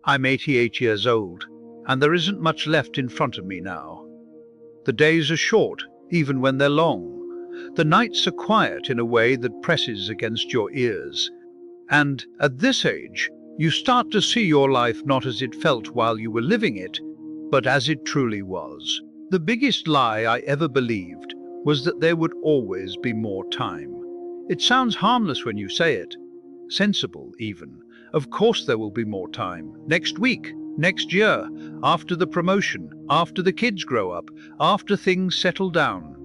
I'm 88 years old, and there isn't much left in front of me now. The days are short, even when they're long. The nights are quiet in a way that presses against your ears. And at this age, you start to see your life not as it felt while you were living it, but as it truly was. The biggest lie I ever believed was that there would always be more time. It sounds harmless when you say it, sensible even. Of course there will be more time. Next week, next year, after the promotion, after the kids grow up, after things settle down.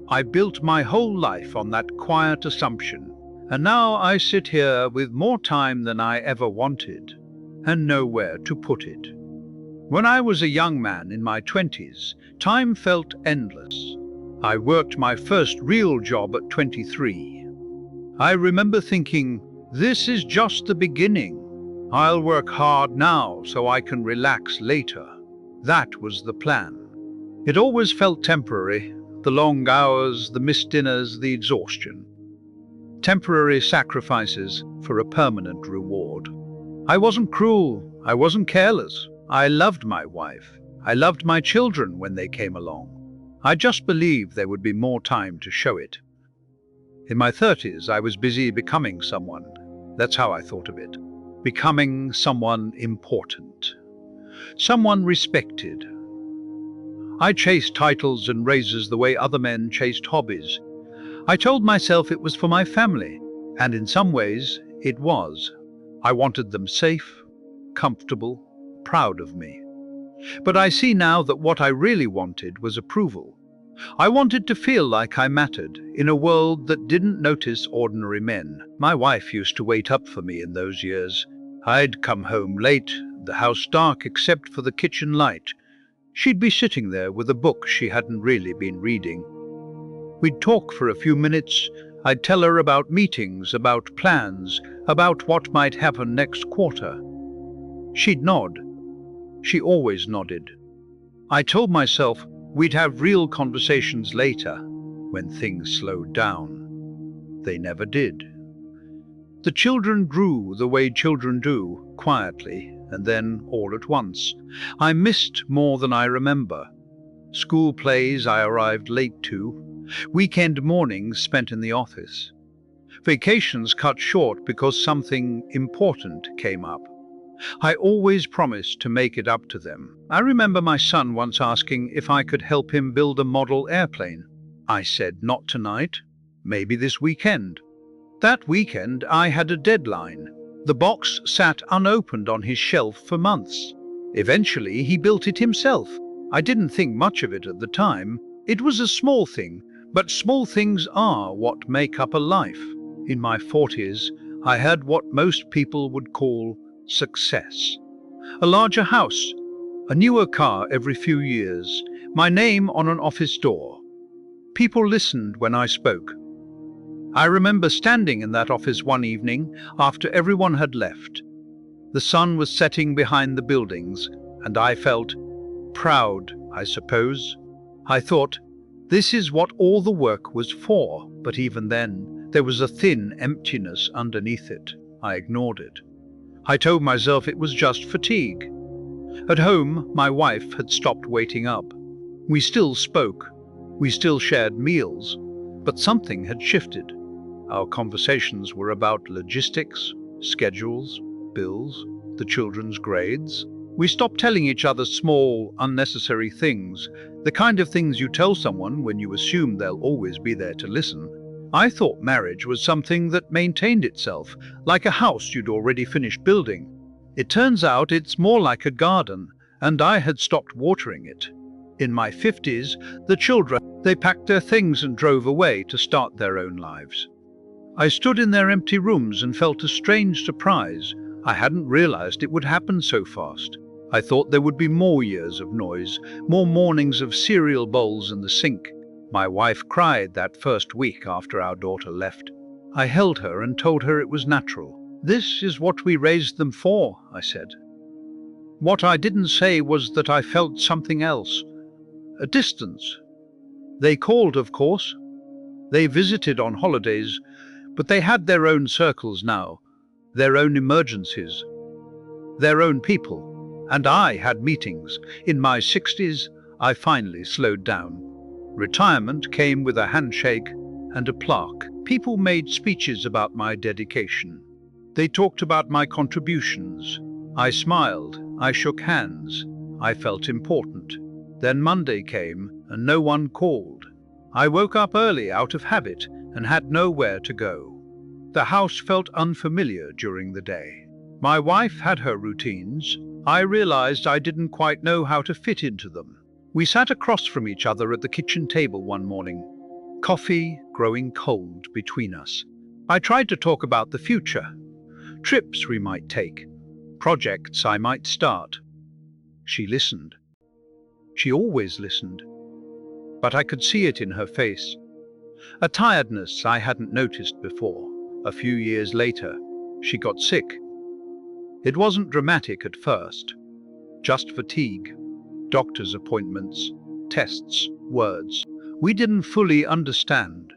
I built my whole life on that quiet assumption, and now I sit here with more time than I ever wanted, and nowhere to put it. When I was a young man in my 20s, time felt endless. I worked my first real job at 23. I remember thinking, this is just the beginning. I'll work hard now so I can relax later. That was the plan. It always felt temporary, the long hours, the missed dinners, the exhaustion. Temporary sacrifices for a permanent reward. I wasn't cruel, I wasn't careless. I loved my wife. I loved my children when they came along. I just believed there would be more time to show it. In my 30s, I was busy becoming someone. That's how I thought of it. Becoming someone important. Someone respected. I chased titles and raises the way other men chased hobbies. I told myself it was for my family, and in some ways, it was. I wanted them safe, comfortable, proud of me. But I see now that what I really wanted was approval. I wanted to feel like I mattered in a world that didn't notice ordinary men. My wife used to wait up for me in those years. I'd come home late, the house dark except for the kitchen light. She'd be sitting there with a book she hadn't really been reading. We'd talk for a few minutes. I'd tell her about meetings, about plans, about what might happen next quarter. She'd nod. She always nodded. I told myself we'd have real conversations later, when things slowed down. They never did. The children grew the way children do, quietly, and then all at once. I missed more than I remember. School plays I arrived late to, weekend mornings spent in the office. Vacations cut short because something important came up. I always promised to make it up to them. I remember my son once asking if I could help him build a model airplane. I said, not tonight, maybe this weekend. That weekend I had a deadline. The box sat unopened on his shelf for months. Eventually he built it himself. I didn't think much of it at the time. It was a small thing, but small things are what make up a life. In my 40s, I had what most people would call success. A larger house, a newer car every few years, my name on an office door. People listened when I spoke. I remember standing in that office one evening after everyone had left. The sun was setting behind the buildings, and I felt proud, I suppose. I thought, this is what all the work was for, but even then, there was a thin emptiness underneath it. I ignored it. I told myself it was just fatigue. At home, my wife had stopped waiting up. We still spoke. We still shared meals, but something had shifted. Our conversations were about logistics, schedules, bills, the children's grades. We stopped telling each other small, unnecessary things, the kind of things you tell someone when you assume they'll always be there to listen. I thought marriage was something that maintained itself, like a house you'd already finished building. It turns out it's more like a garden, and I had stopped watering it. In my 50s, the children, they packed their things and drove away to start their own lives. I stood in their empty rooms and felt a strange surprise. I hadn't realized it would happen so fast. I thought there would be more years of noise, more mornings of cereal bowls in the sink. My wife cried that first week after our daughter left. I held her and told her it was natural. This is what we raised them for, I said. What I didn't say was that I felt something else. A distance. They called, of course. They visited on holidays, but they had their own circles now, their own emergencies, their own people. And I had meetings. In my 60s, I finally slowed down. Retirement came with a handshake and a plaque. People made speeches about my dedication. They talked about my contributions. I smiled. I shook hands. I felt important. Then Monday came and no one called. I woke up early out of habit and had nowhere to go. The house felt unfamiliar during the day. My wife had her routines. I realized I didn't quite know how to fit into them. We sat across from each other at the kitchen table one morning, coffee growing cold between us. I tried to talk about the future, trips we might take, projects I might start. She listened. She always listened. But I could see it in her face. A tiredness I hadn't noticed before. A few years later, she got sick. It wasn't dramatic at first, just fatigue, doctor's appointments, tests, words we didn't fully understand.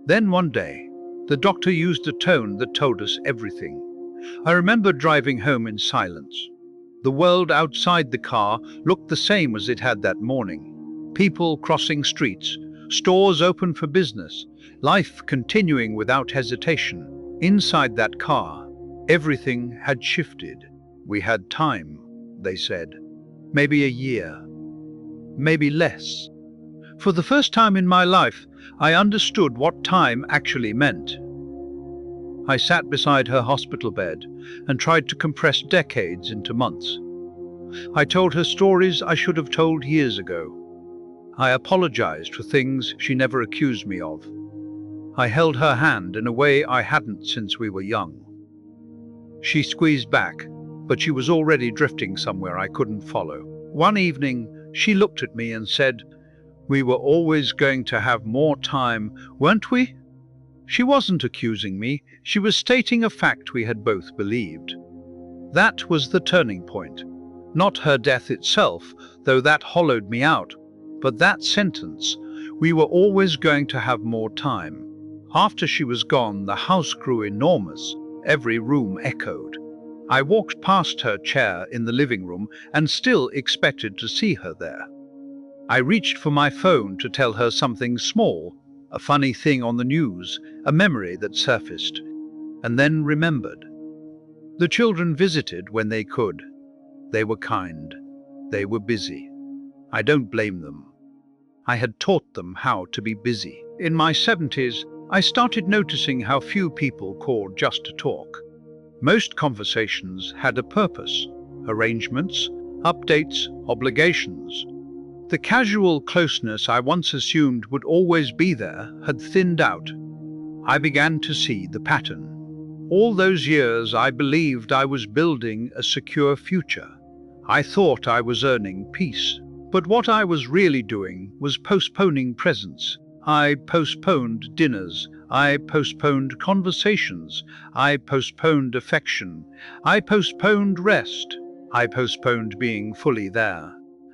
Then one day, the doctor used a tone that told us everything. I remember driving home in silence. The world outside the car looked the same as it had that morning. People crossing streets, stores open for business, life continuing without hesitation. Inside that car, everything had shifted. We had time, they said. Maybe a year. Maybe less. For the first time in my life, I understood what time actually meant. I sat beside her hospital bed and tried to compress decades into months. I told her stories I should have told years ago. I apologized for things she never accused me of. I held her hand in a way I hadn't since we were young. She squeezed back, but she was already drifting somewhere I couldn't follow. One evening, she looked at me and said, "We were always going to have more time, weren't we?" She wasn't accusing me, she was stating a fact we had both believed. That was the turning point. Not her death itself, though that hollowed me out, but that sentence, "We were always going to have more time." After she was gone, the house grew enormous. Every room echoed. I walked past her chair in the living room and still expected to see her there. I reached for my phone to tell her something small, a funny thing on the news, a memory that surfaced, and then remembered. The children visited when they could. They were kind. They were busy. I don't blame them. I had taught them how to be busy. In my 70s, I started noticing how few people called just to talk. Most conversations had a purpose, arrangements, updates, obligations. The casual closeness I once assumed would always be there had thinned out. I began to see the pattern. All those years I believed I was building a secure future. I thought I was earning peace. But what I was really doing was postponing presence. I postponed dinners. I postponed conversations. I postponed affection. I postponed rest. I postponed being fully there.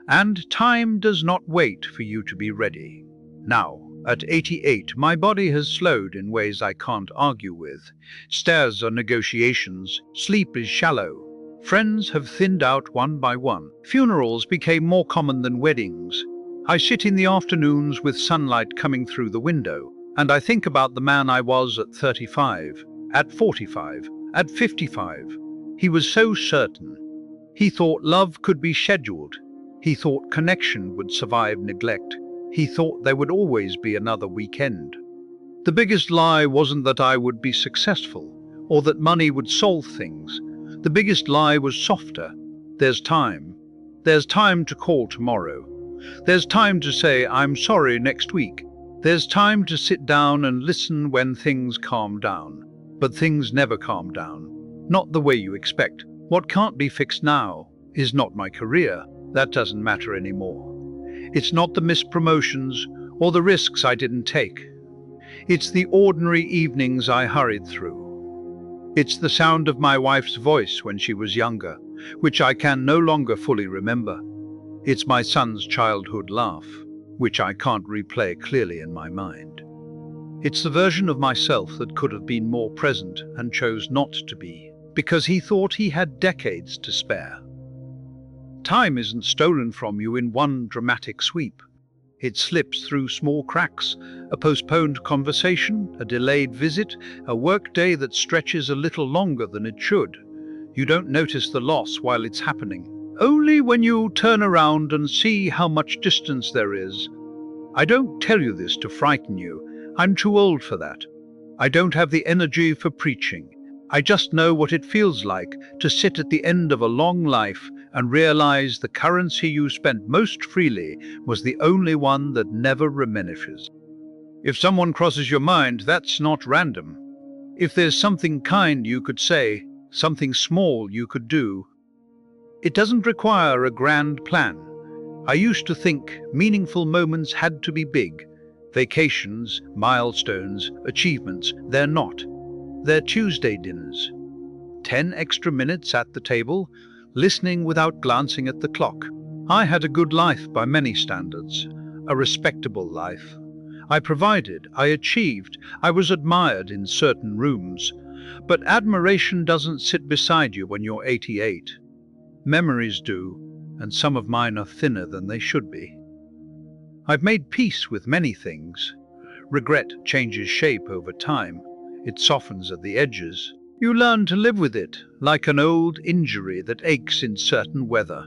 And time does not wait for you to be ready. Now, at 88, my body has slowed in ways I can't argue with. Stairs are negotiations. Sleep is shallow. Friends have thinned out one by one. Funerals became more common than weddings. I sit in the afternoons with sunlight coming through the window, and I think about the man I was at 35, at 45, at 55. He was so certain. He thought love could be scheduled. He thought connection would survive neglect. He thought there would always be another weekend. The biggest lie wasn't that I would be successful, or that money would solve things. The biggest lie was softer. There's time. There's time to call tomorrow. There's time to say, "I'm sorry," next week. There's time to sit down and listen when things calm down. But things never calm down. Not the way you expect. What can't be fixed now is not my career. That doesn't matter anymore. It's not the missed promotions or the risks I didn't take. It's the ordinary evenings I hurried through. It's the sound of my wife's voice when she was younger, which I can no longer fully remember. It's my son's childhood laugh, which I can't replay clearly in my mind. It's the version of myself that could have been more present and chose not to be, because he thought he had decades to spare. Time isn't stolen from you in one dramatic sweep. It slips through small cracks, a postponed conversation, a delayed visit, a workday that stretches a little longer than it should. You don't notice the loss while it's happening. Only when you turn around and see how much distance there is. I don't tell you this to frighten you. I'm too old for that. I don't have the energy for preaching. I just know what it feels like to sit at the end of a long life and realize the currency you spent most freely was the only one that never diminishes. If someone crosses your mind, that's not random. If there's something kind you could say, something small you could do, it doesn't require a grand plan. I used to think meaningful moments had to be big. Vacations, milestones, achievements, they're not. They're Tuesday dinners. 10 extra minutes at the table, listening without glancing at the clock. I had a good life by many standards, a respectable life. I provided, I achieved, I was admired in certain rooms. But admiration doesn't sit beside you when you're 88. Memories do, and some of mine are thinner than they should be. I've made peace with many things. Regret changes shape over time. It softens at the edges. You learn to live with it, like an old injury that aches in certain weather.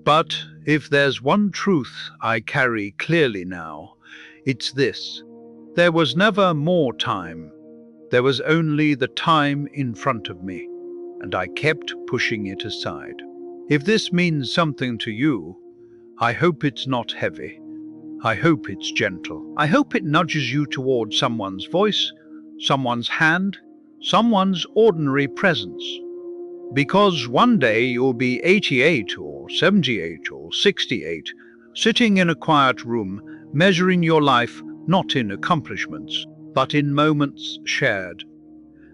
But if there's one truth I carry clearly now, it's this. There was never more time. There was only the time in front of me, and I kept pushing it aside. If this means something to you, I hope it's not heavy. I hope it's gentle. I hope it nudges you toward someone's voice, someone's hand, someone's ordinary presence. Because one day you'll be 88 or 78 or 68, sitting in a quiet room, measuring your life not in accomplishments, but in moments shared.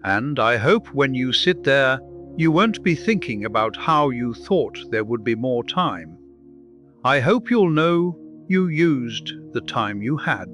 And I hope when you sit there, you won't be thinking about how you thought there would be more time. I hope you'll know you used the time you had.